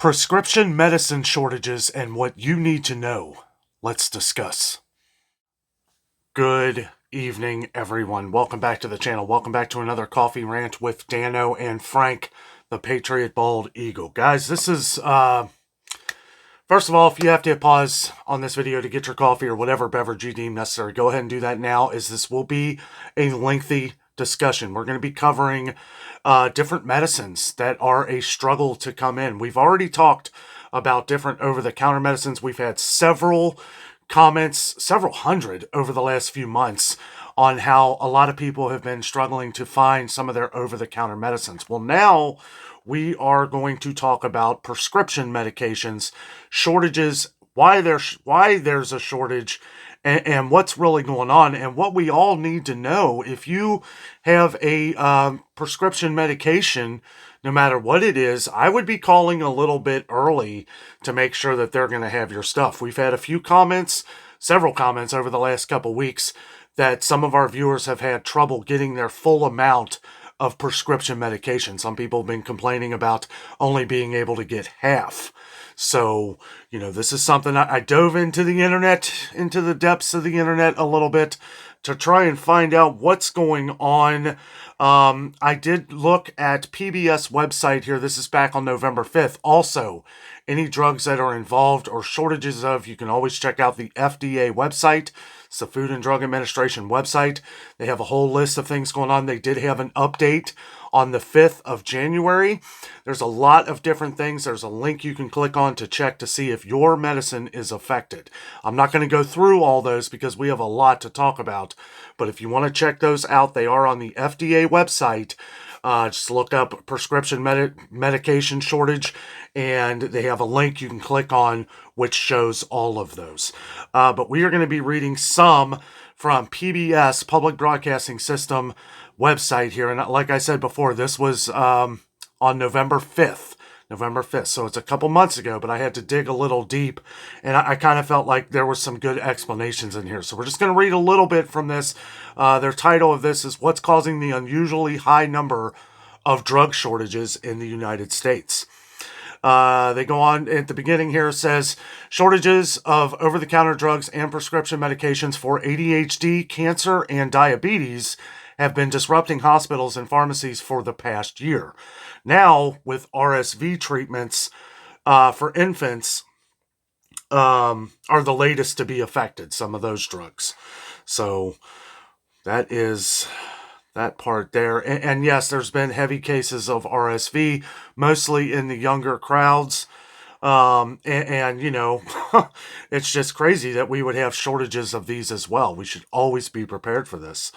Prescription medicine shortages and what you need to know. Let's discuss. Good evening, everyone. Welcome back to the channel. Welcome back to another coffee rant with Dano and Frank, the Patriot Bald Eagle. Guys, this is, first of all, if you have to hit pause on this video to get your coffee or whatever beverage you deem necessary, go ahead and do that now, as this will be a lengthy discussion. We're going to be covering different medicines that are a struggle to come in. We've already talked about different over-the-counter medicines. We've had several comments, several hundred over the last few months, on how a lot of people have been struggling to find some of their over-the-counter medicines. Well, now we are going to talk about prescription medications, shortages, why there's a shortage, and what's really going on, and what we all need to know. If you have a prescription medication, no matter what it is, I would be calling a little bit early to make sure that they're going to have your stuff. We've had a few comments, several comments over the last couple weeks, that some of our viewers have had trouble getting their full amount of prescription medication. Some people have been complaining about only being able to get half. So, this is something I dove into the internet, into the depths of the internet a little bit to try and find out what's going on. I did look at PBS website here. This is back on November 5th. Also, any drugs that are involved or shortages of, you can always check out the FDA website. It's the Food and Drug Administration website. They have a whole list of things going on. They did have an update on the 5th of January. There's a lot of different things. There's a link you can click on to check to see if your medicine is affected. I'm not going to go through all those because we have a lot to talk about. But if you want to check those out, they are on the FDA website. Just look up prescription medication shortage, and they have a link you can click on which shows all of those. But we are going to be reading some from PBS, Public Broadcasting System website here. And like I said before, this was on November 5th. So it's a couple months ago, but I had to dig a little deep, and I kind of felt like there were some good explanations in here. So we're just going to read a little bit from this. Their title of this is "What's Causing the Unusually High Number of Drug Shortages in the United States." They go on at the beginning here. It says, shortages of over-the-counter drugs and prescription medications for ADHD, cancer, and diabetes have been disrupting hospitals and pharmacies for the past year. Now, with RSV treatments for infants are the latest to be affected, some of those drugs. So that is that part there. And yes, there's been heavy cases of RSV, mostly in the younger crowds. It's just crazy that we would have shortages of these as well. We should always be prepared for this.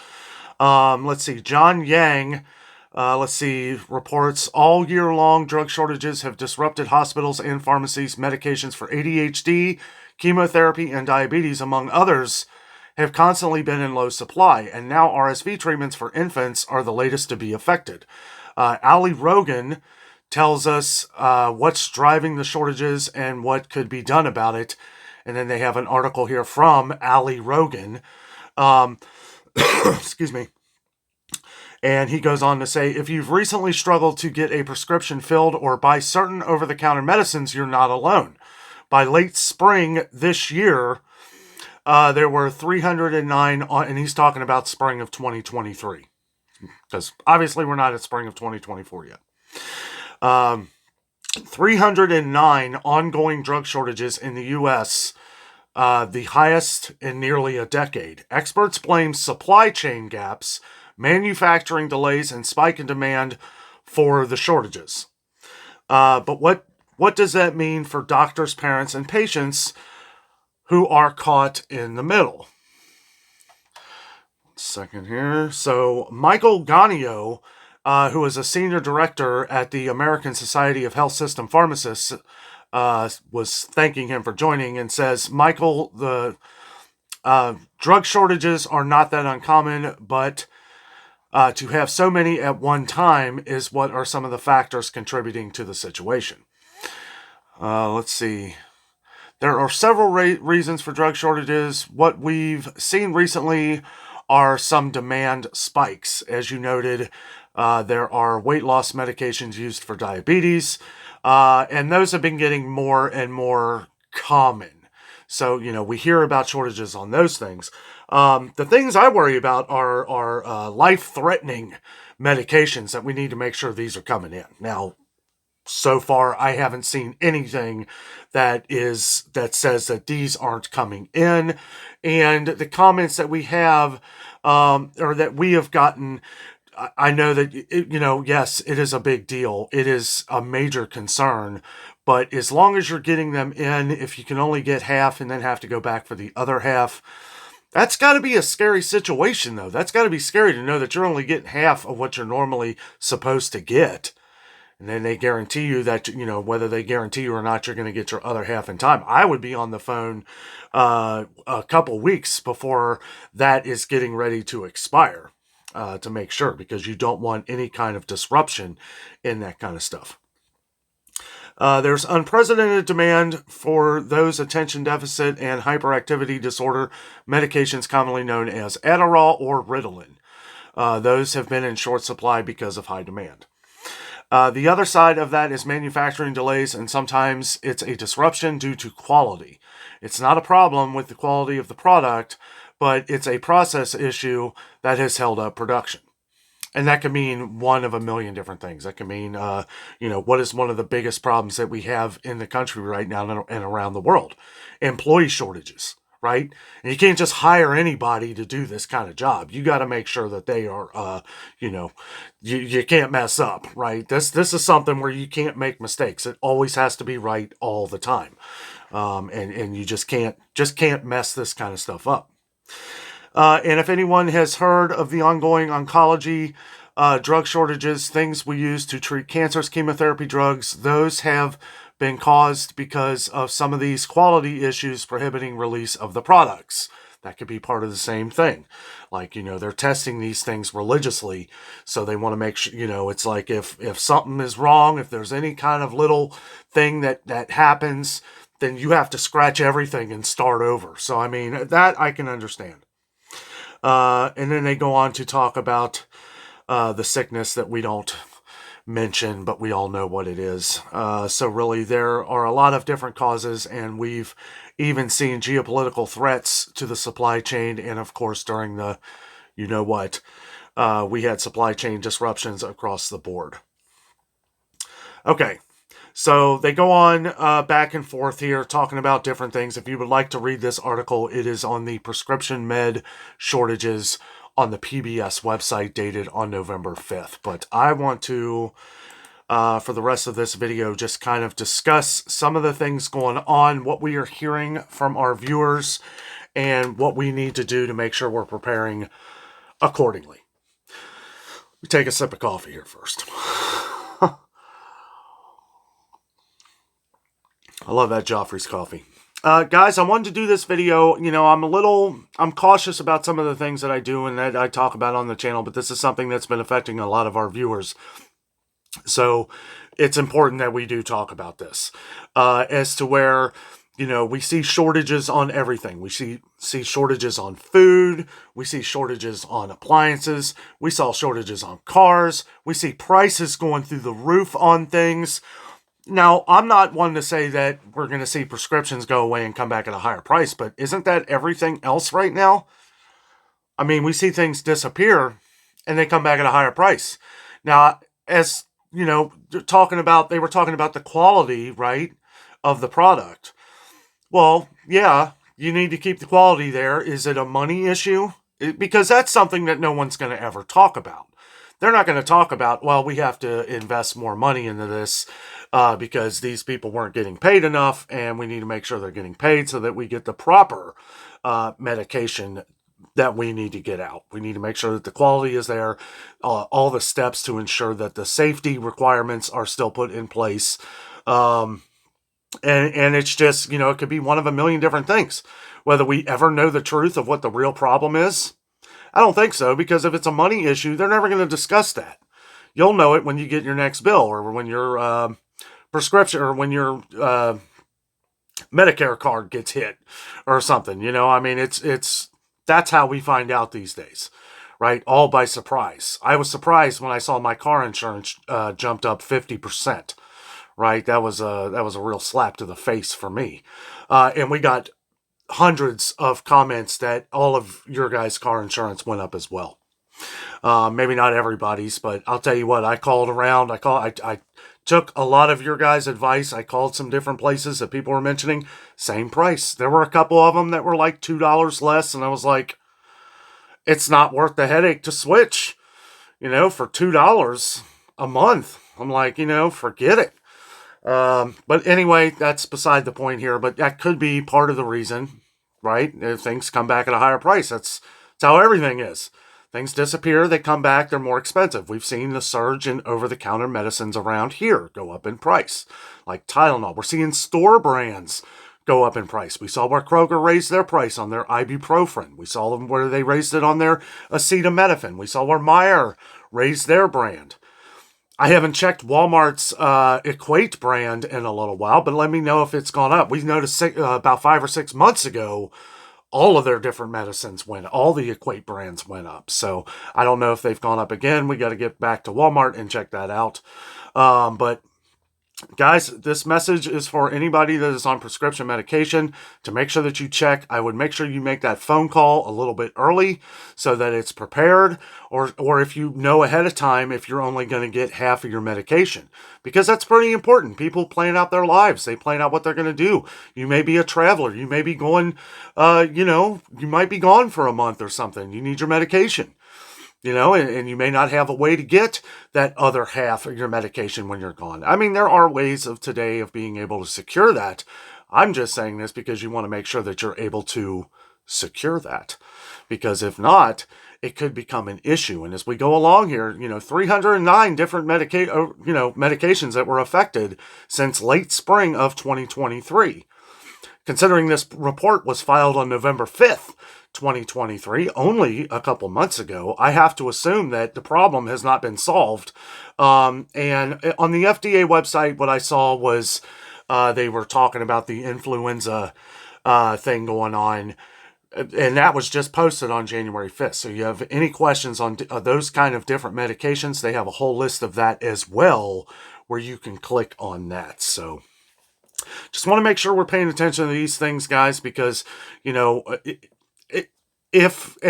Let's see. John Yang, reports all year long drug shortages have disrupted hospitals and pharmacies. Medications for ADHD, chemotherapy, and diabetes, among others, have constantly been in low supply, and now RSV treatments for infants are the latest to be affected. Ali Rogan tells us what's driving the shortages and what could be done about it. And then they have an article here from Ali Rogan. Excuse me. And he goes on to say, if you've recently struggled to get a prescription filled or buy certain over-the-counter medicines, you're not alone. By late spring this year, there were 309, and he's talking about spring of 2023. Because obviously we're not at spring of 2024 yet. 309 ongoing drug shortages in the U.S., the highest in nearly a decade. Experts blame supply chain gaps, manufacturing delays, and spike in demand for the shortages. But what does that mean for doctors, parents, and patients who are caught in the middle? Second here. So Michael Ganio, who is a senior director at the American Society of Health System Pharmacists, was thanking him for joining and says, Michael, the drug shortages are not that uncommon, but to have so many at one time is what are some of the factors contributing to the situation. Let's see. There are several reasons for drug shortages. What we've seen recently are some demand spikes. As you noted, There are weight loss medications used for diabetes, and those have been getting more and more common. So, we hear about shortages on those things. The things I worry about are life-threatening medications that we need to make sure these are coming in. Now, so far, I haven't seen anything that says that these aren't coming in. And the comments that we have, or that we have gotten, I know that, yes, it is a big deal. It is a major concern. But as long as you're getting them in, if you can only get half and then have to go back for the other half, that's got to be a scary situation, though. That's got to be scary to know that you're only getting half of what you're normally supposed to get. And then they guarantee you that, whether they guarantee you or not, you're going to get your other half in time. I would be on the phone a couple weeks before that is getting ready to expire to make sure, because you don't want any kind of disruption in that kind of stuff. There's unprecedented demand for those attention deficit and hyperactivity disorder medications commonly known as Adderall or Ritalin. Those have been in short supply because of high demand. The other side of that is manufacturing delays, and sometimes it's a disruption due to quality. It's not a problem with the quality of the product, but it's a process issue that has held up production. And that can mean one of a million different things. That can mean, what is one of the biggest problems that we have in the country right now and around the world? Employee shortages, right? And you can't just hire anybody to do this kind of job. You got to make sure that they are, you can't mess up, right? This is something where you can't make mistakes. It always has to be right all the time. And you just can't mess this kind of stuff up. And if anyone has heard of the ongoing oncology drug shortages, things we use to treat cancers, chemotherapy drugs, those have been caused because of some of these quality issues prohibiting release of the products. That could be part of the same thing. Like, they're testing these things religiously, so they want to make sure, it's like if something is wrong, if there's any kind of little thing that happens, then you have to scratch everything and start over. So, I mean, that I can understand. And then they go on to talk about the sickness that we don't mention, but we all know what it is. So really, there are a lot of different causes, and we've even seen geopolitical threats to the supply chain. And of course, during the, we had supply chain disruptions across the board. Okay. So they go on back and forth here talking about different things. If you would like to read this article, it is on the prescription med shortages on the PBS website dated on November 5th. But I want to, for the rest of this video, just kind of discuss some of the things going on, what we are hearing from our viewers, and what we need to do to make sure we're preparing accordingly. We take a sip of coffee here first. I love that Joffrey's coffee. Guys, I wanted to do this video. I'm cautious about some of the things that I do and that I talk about on the channel, but this is something that's been affecting a lot of our viewers. So it's important that we do talk about this. As to where, we see shortages on everything. We see shortages on food. We see shortages on appliances. We saw shortages on cars. We see prices going through the roof on things. Now, I'm not one to say that we're going to see prescriptions go away and come back at a higher price, but isn't that everything else right now? I mean, we see things disappear and they come back at a higher price. Now, as they were talking about the quality, right, of the product. Well, yeah, you need to keep the quality there. Is it a money issue? Because that's something that no one's going to ever talk about. They're not going to talk about, well, we have to invest more money into this because these people weren't getting paid enough, and we need to make sure they're getting paid so that we get the proper medication that we need to get out. We need to make sure that the quality is there, all the steps to ensure that the safety requirements are still put in place. And it's just, it could be one of a million different things. Whether we ever know the truth of what the real problem is, I don't think so, because if it's a money issue, they're never going to discuss that. You'll know it when you get your next bill, or when your prescription, or when your Medicare card gets hit or something. I mean, it's that's how we find out these days, right? All by surprise. I was surprised when I saw my car insurance jumped up 50%, right? That was a real slap to the face for me. And we got hundreds of comments that all of your guys' car insurance went up as well. Maybe not everybody's, but I'll tell you what, I called around. I took a lot of your guys' advice. I called some different places that people were mentioning. Same price. There were a couple of them that were like $2 less, and I was like, it's not worth the headache to switch, for $2 a month. I'm like, forget it. But anyway, that's beside the point here. But that could be part of the reason, right? If things come back at a higher price, that's how everything is. Things disappear, they come back, they're more expensive. We've seen the surge in over-the-counter medicines around here go up in price, like Tylenol. We're seeing store brands go up in price. We saw where Kroger raised their price on their ibuprofen. We saw them where they raised it on their acetaminophen. We saw where Meijer raised their brand. I haven't checked Walmart's Equate brand in a little while, but let me know if it's gone up. We noticed about 5 or 6 months ago, all of their different medicines all the Equate brands went up. So I don't know if they've gone up again. We got to get back to Walmart and check that out. But guys, this message is for anybody that is on prescription medication to make sure that you check. I would make sure you make that phone call a little bit early so that it's prepared, or if you know ahead of time if you're only going to get half of your medication, because that's pretty important. People plan out their lives. They plan out what they're going to do. You may be a traveler. You may be going, you might be gone for a month or something. You need your medication. And you may not have a way to get that other half of your medication when you're gone. I mean, there are ways of today of being able to secure that. I'm just saying this because you want to make sure that you're able to secure that. Because if not, it could become an issue. And as we go along here, 309 different medications that were affected since late spring of 2023. Considering this report was filed on November 5th, 2023, only a couple months ago, I have to assume that the problem has not been solved. And on the FDA website, what I saw was they were talking about the influenza thing going on. And that was just posted on January 5th. So you have any questions on those kind of different medications, they have a whole list of that as well, where you can click on that. So just want to make sure we're paying attention to these things, guys, because, and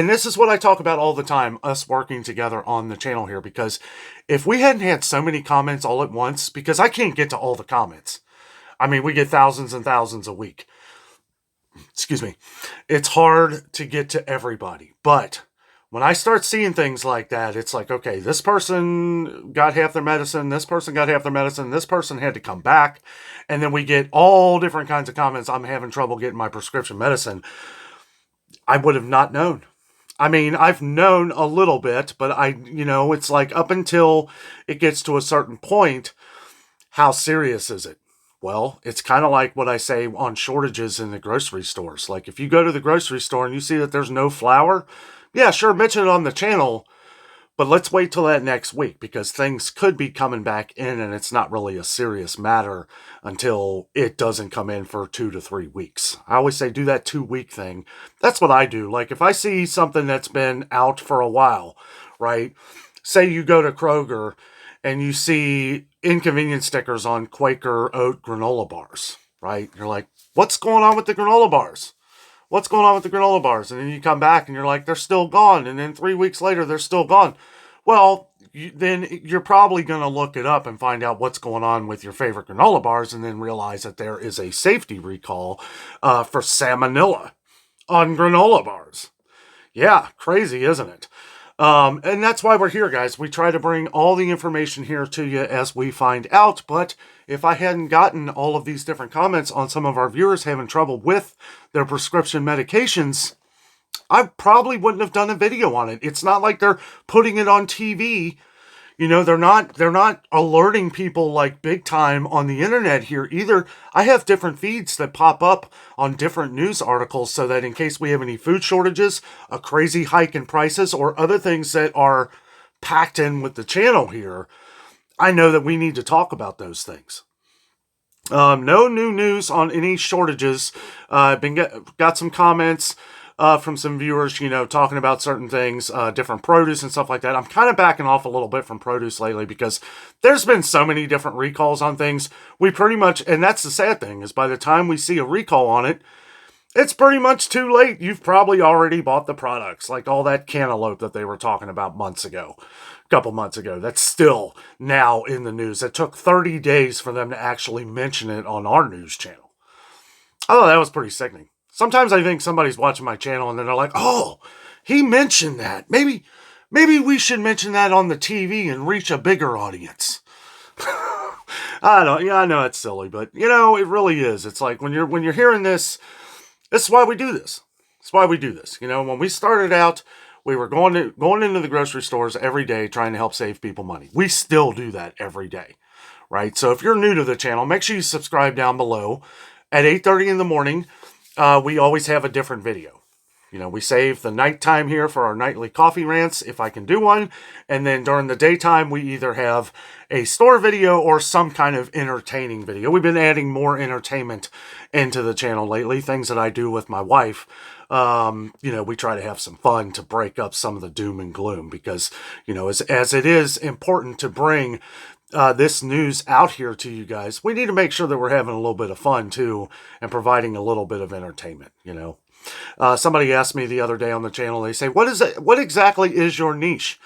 this is what I talk about all the time, us working together on the channel here, because if we hadn't had so many comments all at once, because I can't get to all the comments. I mean, we get thousands and thousands a week. Excuse me. It's hard to get to everybody. But when I start seeing things like that, it's like, okay, this person got half their medicine, this person got half their medicine, this person had to come back. And then we get all different kinds of comments. I'm having trouble getting my prescription medicine. I would have not known. I mean, I've known a little bit, but it's like up until it gets to a certain point, how serious is it? Well, it's kind of like what I say on shortages in the grocery stores. Like if you go to the grocery store and you see that there's no flour, yeah, sure, mention it on the channel, but let's wait till that next week, because things could be coming back in and it's not really a serious matter until it doesn't come in for 2 to 3 weeks. I always say do that 2-week thing. That's what I do. Like if I see something that's been out for a while, right? Say you go to Kroger and you see inconvenience stickers on Quaker oat granola bars, right? You're like, what's going on with the granola bars? What's going on with the granola bars? And then you come back and you're like, they're still gone. And then 3 weeks later, they're still gone. Well, then you're probably going to look it up and find out what's going on with your favorite granola bars, and then realize that there is a safety recall for salmonella on granola bars. Yeah, crazy, isn't it? And that's why we're here, guys. We try to bring all the information here to you as we find out. But if I hadn't gotten all of these different comments on some of our viewers having trouble with their prescription medications, I probably wouldn't have done a video on it. It's not like they're putting it on TV. They're not alerting people like big time on the internet here either. I have different feeds that pop up on different news articles so that in case we have any food shortages, a crazy hike in prices, or other things that are packed in with the channel here, I know that we need to talk about those things. No new news on any shortages. Got some comments from some viewers, you know, talking about certain things, different produce and stuff like that. I'm kind of backing off a little bit from produce lately because there's been so many different recalls on things. We pretty much, and that's the sad thing, is by the time we see a recall on it, it's pretty much too late. You've probably already bought the products, like all that cantaloupe that they were talking about a couple months ago. That's still now in the news. It took 30 days for them to actually mention it on our news channel. I thought that was pretty sickening. Sometimes I think somebody's watching my channel and then they're like, oh, he mentioned that. Maybe we should mention that on the TV and reach a bigger audience. I know it's silly, but you know, it really is. It's like when you're hearing this, this is why we do this. That's why we do this. You know, when we started out, we were going into the grocery stores every day trying to help save people money. We still do that every day, right? So if you're new to the channel, make sure you subscribe down below. At 8:30 in the morning, we always have a different video. You know, we save the nighttime here for our nightly coffee rants, if I can do one. And then during the daytime, we either have a store video or some kind of entertaining video. We've been adding more entertainment into the channel lately, things that I do with my wife. You know, we try to have some fun to break up some of the doom and gloom because, you know, as it is important to bring this news out here to you guys, we need to make sure that we're having a little bit of fun too and providing a little bit of entertainment, you know. Somebody asked me the other day on the channel, they say, what exactly is your niche?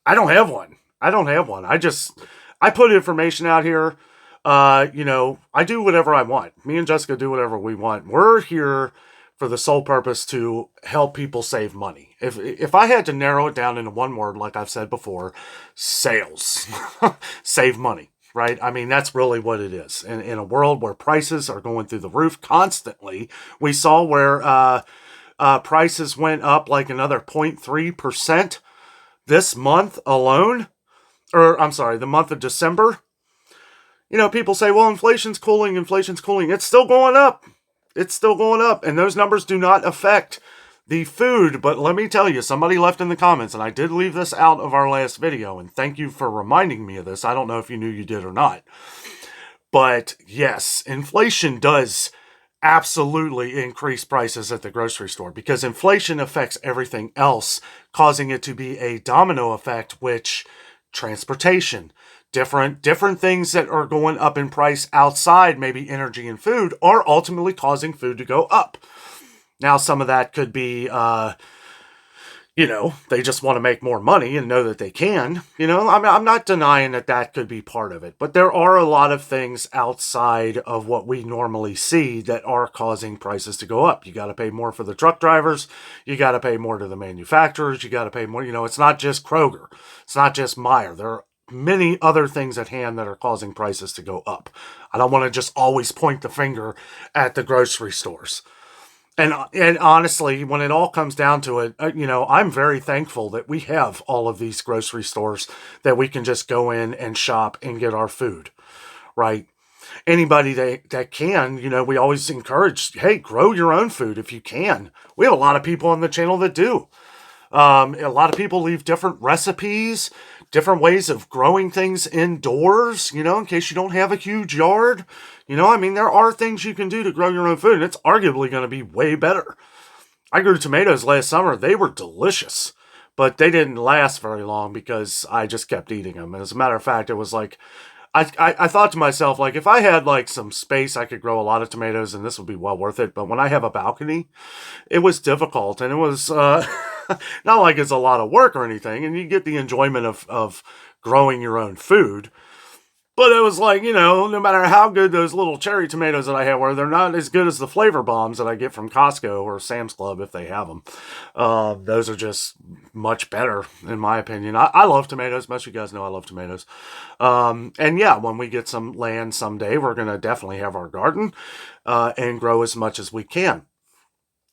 I don't have one. I put information out here. You know, I do whatever I want. Me and Jessica do whatever we want. We're here for the sole purpose to help people save money. If I had to narrow it down into one word, like I've said before, sales. Save money. Right? I mean, that's really what it is. In a world where prices are going through the roof constantly, we saw where prices went up like another 0.3% this month alone. Or, I'm sorry, the month of December. You know, people say, well, inflation's cooling. It's still going up. And those numbers do not affect the food, but let me tell you, somebody left in the comments, and I did leave this out of our last video, and thank you for reminding me of this. I don't know if you knew you did or not. But yes, inflation does absolutely increase prices at the grocery store because inflation affects everything else, causing it to be a domino effect, which transportation, different things that are going up in price outside, maybe energy and food, are ultimately causing food to go up. Now, some of that could be, you know, they just want to make more money and know that they can. You know, I'm not denying that could be part of it. But there are a lot of things outside of what we normally see that are causing prices to go up. You got to pay more for the truck drivers. You got to pay more to the manufacturers. You got to pay more. You know, it's not just Kroger. It's not just Meijer. There are many other things at hand that are causing prices to go up. I don't want to just always point the finger at the grocery stores. And honestly, when it all comes down to it, you know, I'm very thankful that we have all of these grocery stores that we can just go in and shop and get our food, right? Anybody that can, you know, we always encourage, hey, grow your own food if you can. We have a lot of people on the channel that do. A lot of people leave different recipes, different ways of growing things indoors, you know, in case you don't have a huge yard. You know, I mean, there are things you can do to grow your own food, and it's arguably going to be way better. I grew tomatoes last summer. They were delicious, but they didn't last very long because I just kept eating them. And as a matter of fact, it was like, I thought to myself, like, if I had, like, some space, I could grow a lot of tomatoes, and this would be well worth it. But when I have a balcony, it was difficult, and it was not like it's a lot of work or anything, and you get the enjoyment of growing your own food. But it was like, you know, no matter how good those little cherry tomatoes that I have were, they're not as good as the flavor bombs that I get from Costco or Sam's Club if they have them. Those are just much better, in my opinion. I love tomatoes. Most of you guys know I love tomatoes. And yeah, when we get some land someday, we're going to definitely have our garden and grow as much as we can.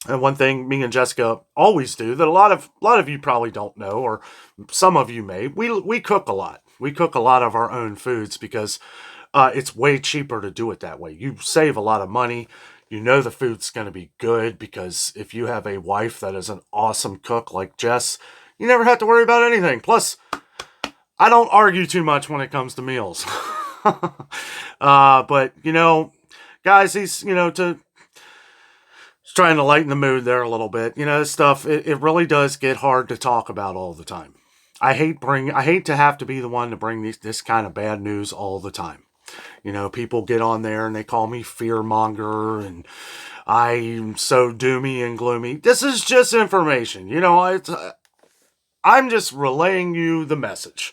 And one thing me and Jessica always do that a lot of you probably don't know, or some of you may, we cook a lot. We cook a lot of our own foods because it's way cheaper to do it that way. You save a lot of money. You know the food's going to be good because if you have a wife that is an awesome cook like Jess, you never have to worry about anything. Plus, I don't argue too much when it comes to meals. But, you know, guys, these, you know, Just trying to lighten the mood there a little bit. You know, this stuff, it really does get hard to talk about all the time. I hate to have to be the one to bring this kind of bad news all the time. You know, people get on there and they call me fear monger and I'm so doomy and gloomy. This is just information. You know, I'm just relaying you the message,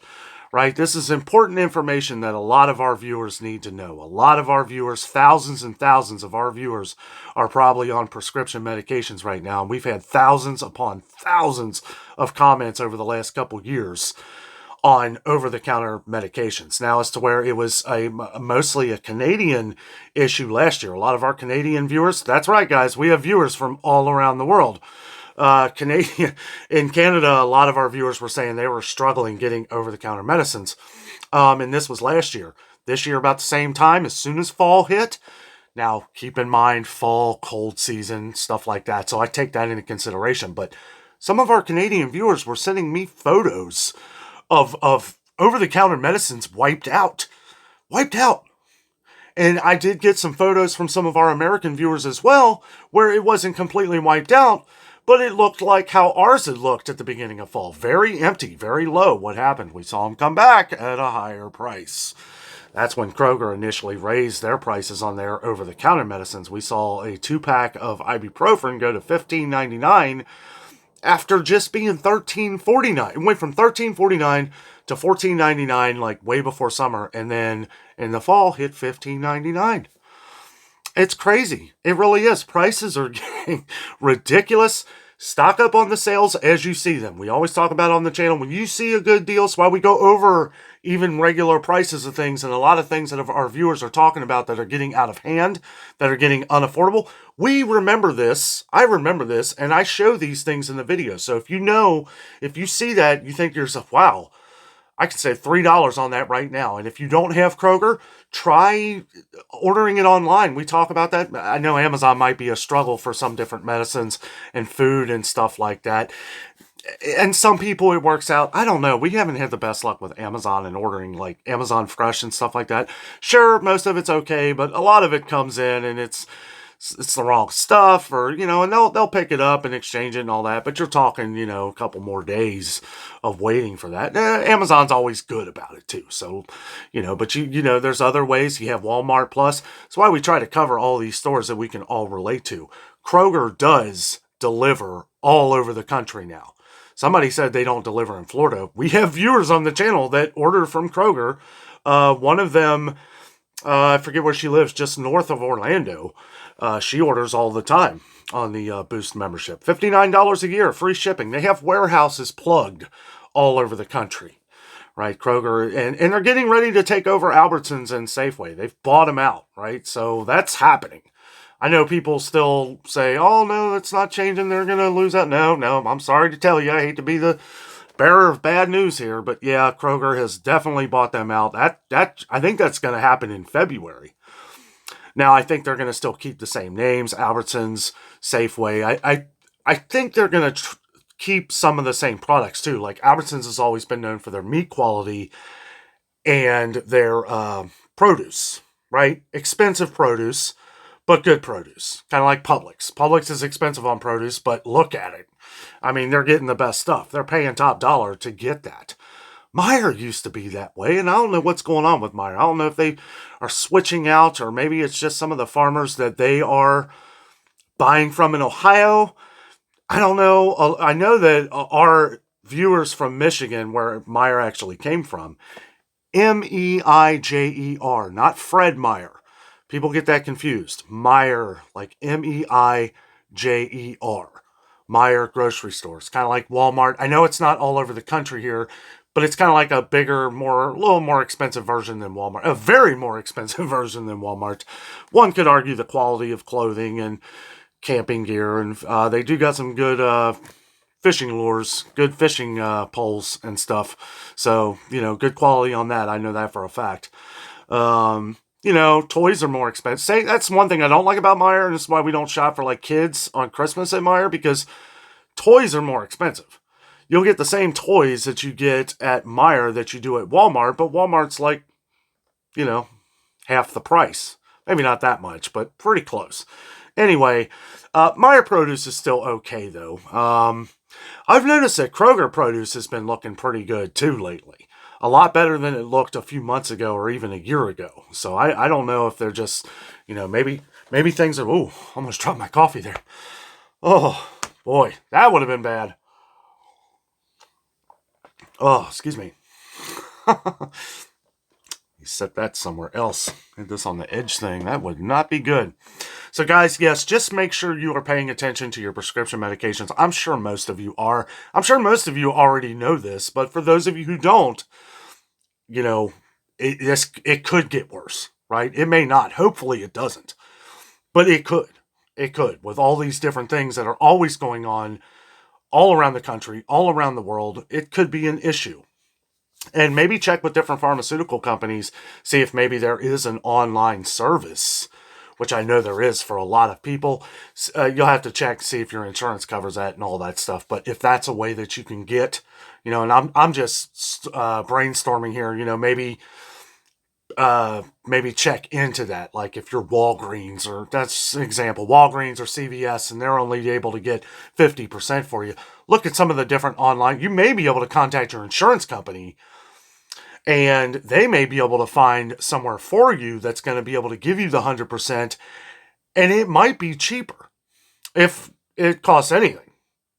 right? This is important information that a lot of our viewers need to know. A lot of our viewers, thousands and thousands of our viewers, are probably on prescription medications right now. And we've had thousands upon thousands of comments over the last couple years on over-the-counter medications. Now, as to where it was mostly a Canadian issue last year. A lot of our Canadian viewers, that's right, guys, we have viewers from all around the world. In Canada, a lot of our viewers were saying they were struggling getting over-the-counter medicines. And this was last year. This year, about the same time, as soon as fall hit. Now, keep in mind, fall, cold season, stuff like that. So I take that into consideration. But some of our Canadian viewers were sending me photos of over-the-counter medicines wiped out. Wiped out. And I did get some photos from some of our American viewers as well, where it wasn't completely wiped out, but it looked like how ours had looked at the beginning of fall. Very empty, very low. What happened? We saw them come back at a higher price. That's when Kroger initially raised their prices on their over-the-counter medicines. We saw a 2-pack of ibuprofen go to $15.99 after just being $13.49. It went from $13.49 to $14.99 like way before summer, and then in the fall hit $15.99. It's crazy. It really is. Prices are getting ridiculous. Stock up on the sales as you see them. We always talk about on the channel, when you see a good deal, so why we go over even regular prices of things, and a lot of things that our viewers are talking about that are getting out of hand, that are getting unaffordable. We remember this. I remember this, and I show these things in the video. So if you see that, you think to yourself, wow, I can save $3 on that right now. And if you don't have Kroger, try ordering it online. We talk about that. I know Amazon might be a struggle for some different medicines and food and stuff like that. And some people it works out. I don't know. We haven't had the best luck with Amazon and ordering like Amazon Fresh and stuff like that. Sure, most of it's okay, but a lot of it comes in and it's the wrong stuff, or, you know, and they'll pick it up and exchange it and all that, but you're talking, you know, a couple more days of waiting for that. Amazon's always good about it too, so, you know, but you know, there's other ways. You have Walmart Plus. That's why we try to cover all these stores that we can all relate to. Kroger does deliver all over the country now. Somebody said they don't deliver in Florida. We have viewers on the channel that order from Kroger. One of them, I forget where she lives, just north of Orlando. She orders all the time on the Boost membership. $59 a year, free shipping. They have warehouses plugged all over the country, right? Kroger, and they're getting ready to take over Albertsons and Safeway. They've bought them out, right? So that's happening. I know people still say, oh, no, that's not changing. They're going to lose out. No, I'm sorry to tell you. I hate to be the bearer of bad news here, but yeah, Kroger has definitely bought them out. I think that's going to happen in February. Now, I think they're going to still keep the same names, Albertsons, Safeway. I think they're going to keep some of the same products, too. Like, Albertsons has always been known for their meat quality and their produce, right? Expensive produce, but good produce. Kind of like Publix. Publix is expensive on produce, but look at it. I mean, they're getting the best stuff. They're paying top dollar to get that. Meijer used to be that way, and I don't know what's going on with Meijer. I don't know if they are switching out, or maybe it's just some of the farmers that they are buying from in Ohio. I don't know. I know that our viewers from Michigan, where Meijer actually came from, Meijer, not Fred Meyer. People get that confused. Meijer, like Meijer. Meijer grocery stores, kind of like Walmart. I know it's not all over the country here, but it's kind of like a bigger, a little more expensive version than Walmart. A very more expensive version than Walmart. One could argue the quality of clothing and camping gear, and they do got some good fishing lures, good fishing poles and stuff. So, you know, good quality on that. I know that for a fact. You know, toys are more expensive. That's one thing I don't like about Meijer, and this is why we don't shop for like kids on Christmas at Meijer, because toys are more expensive. You'll get the same toys that you get at Meijer that you do at Walmart, but Walmart's like, you know, half the price. Maybe not that much, but pretty close. Anyway, Meyer produce is still okay, though. I've noticed that Kroger produce has been looking pretty good, too, lately. A lot better than it looked a few months ago or even a year ago. So I don't know if they're just, maybe things are... Ooh, almost dropped my coffee there. Oh, boy, that would have been bad. Oh, excuse me. You set that somewhere else. Hit this on the edge thing. That would not be good. So guys, yes, just make sure you are paying attention to your prescription medications. I'm sure most of you are. I'm sure most of you already know this, but for those of you who don't, it could get worse, right? It may not. Hopefully it doesn't. But it could. It could. With all these different things that are always going on all around the country, all around the world, it could be an issue. And maybe check with different pharmaceutical companies, see if maybe there is an online service, which I know there is for a lot of people. You'll have to check, see if your insurance covers that and all that stuff. But if that's a way that you can get, and I'm just brainstorming here, maybe check into that. Like if you're Walgreens, or that's an example, Walgreens or CVS, and they're only able to get 50% for you. Look at some of the different online. You may be able to contact your insurance company, and they may be able to find somewhere for you that's going to be able to give you the 100%, and it might be cheaper if it costs anything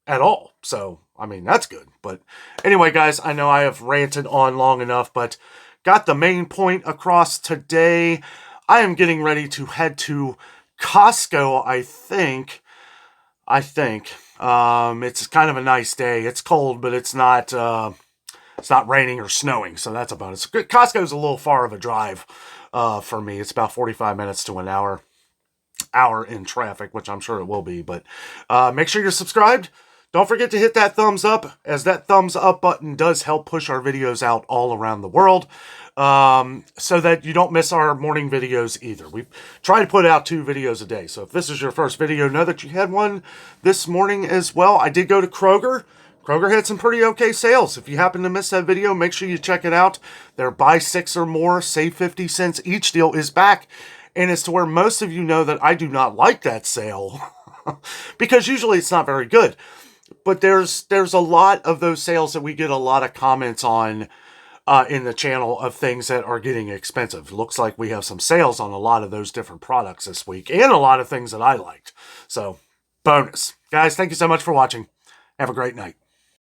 at all. So, I mean, that's good. But anyway, guys, I know I have ranted on long enough, but got the main point across today. I am getting ready to head to Costco, I think. It's kind of a nice day. It's cold, but it's not raining or snowing, so that's a bonus. Costco's a little far of a drive for me. It's about 45 minutes to an hour in traffic, which I'm sure it will be. But make sure you're subscribed. Don't forget to hit that thumbs up, as that thumbs up button does help push our videos out all around the world, so that you don't miss our morning videos either. We try to put out 2 videos a day. So if this is your first video, know that you had one this morning as well. I did go to Kroger. Kroger had some pretty okay sales. If you happen to miss that video, make sure you check it out. Their buy 6 or more, save 50 cents each deal is back. And it's to where most of you know that I do not like that sale because usually it's not very good. But there's a lot of those sales that we get a lot of comments on in the channel of things that are getting expensive. Looks like we have some sales on a lot of those different products this week, and a lot of things that I liked. So, bonus. Guys, thank you so much for watching. Have a great night.